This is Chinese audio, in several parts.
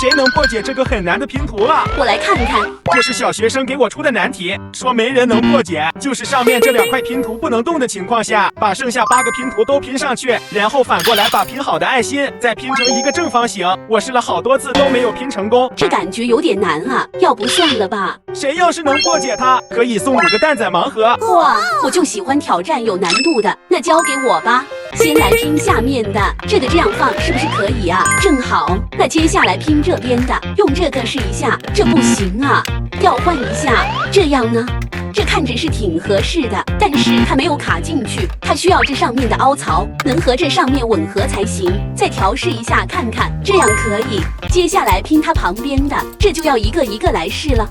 谁能破解这个很难的拼图啊？我来看看。这是小学生给我出的难题，说没人能破解，就是上面这2块拼图不能动的情况下，把剩下8个拼图都拼上去，然后反过来把拼好的爱心再拼成一个正方形。我试了好多次都没有拼成功，这感觉有点难啊，要不算了吧？谁要是能破解它，可以送5个蛋仔盲盒。哇，我就喜欢挑战有难度的，那交给我吧。先来拼下面的，这个这样放是不是可以啊？正好，那接下来拼这边的，用这个试一下，这不行啊，要换一下，这样呢？这看着是挺合适的，但是它没有卡进去，它需要这上面的凹槽能和这上面吻合才行。再调试一下看看，这样可以。接下来拼它旁边的，这就要一个一个来试了。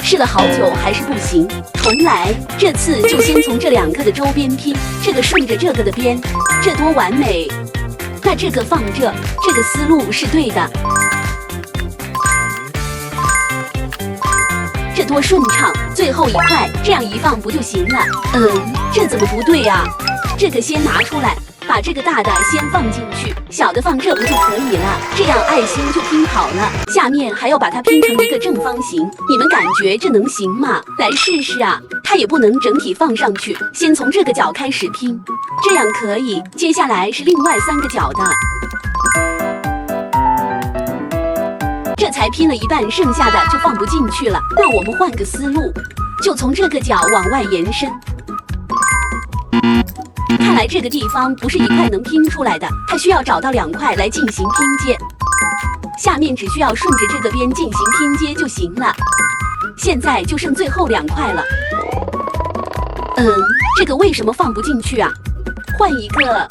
试了好久还是不行，重来。这次就先从这2个的周边拼，这个顺着这个的边，这多完美。那这个放这，这个思路是对的。这多顺畅，最后一块这样一放不就行了？这怎么不对啊？这个先拿出来，把这个大的先放进去，小的放这不就可以了？这样爱心就拼好了。下面还要把它拼成一个正方形，你们感觉这能行吗？来试试啊！它也不能整体放上去，先从这个角开始拼，这样可以。接下来是另外3个角的。这才拼了一半，剩下的就放不进去了。那我们换个思路，就从这个角往外延伸。看来这个地方不是1块能拼出来的，它需要找到2块来进行拼接。下面只需要顺着这个边进行拼接就行了。现在就剩最后2块了。这个为什么放不进去啊？换一个，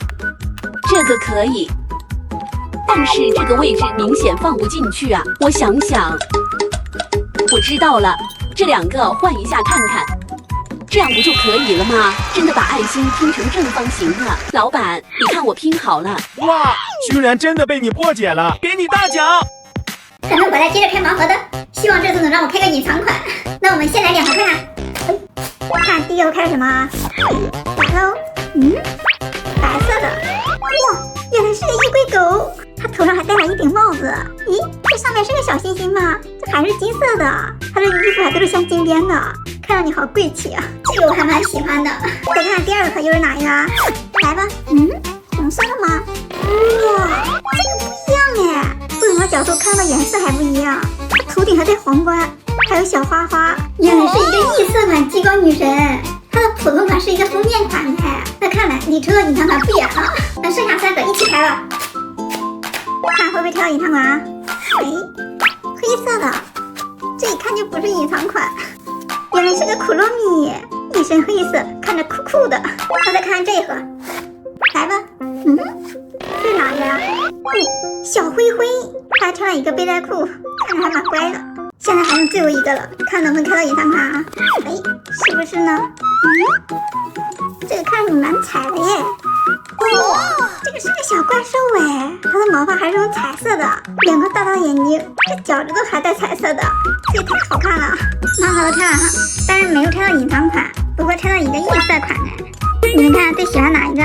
这个可以。但是这个位置明显放不进去啊！我想想，我知道了，这2个换一下看看，这样不就可以了吗？真的把爱心拼成正方形了。老板，你看我拼好了。哇，居然真的被你破解了，给你大奖！咱们回来接着开盲盒的，希望这次能让我开个隐藏款。那我们先来2盒看看。看第一个开什么？来喽，白色的。哇，原来是个乌龟狗。它头上还戴了一顶帽子，咦，这上面是个小星星吗？这还是金色的，它的衣服还都是镶金边的，看上去好贵气啊！这个我还蛮喜欢的。再看看第2盒又是哪一个？来吧，红色的吗？哇，这个不一样哎，不同的角度看到颜色还不一样。它头顶还戴皇冠，还有小花花，原来是一个异色款极光女神。它的普通款是一个封面款哎，那看来你抽的隐藏款不远了。那剩下3个一起开了。看会不会挑到隐藏款啊？黑色的，这一看就不是隐藏款，原来是个苦洛米，一身黑色，看着酷酷的。那再看看这一盒，来吧，这是哪个呀？小灰灰，他还穿了一个背带裤，看着还蛮乖的。现在还剩最后一个了，看能不能开到隐藏款啊？是不是呢？这个看着你蛮彩的耶。这个是个小怪兽哎，它的毛发还是用彩色的，2个大大的眼睛，这脚趾头还带彩色的，这也太好看了。盲盒都拆了哈，但是没有拆到隐藏款，不过拆到一个异色款的。你们看最喜欢哪一个？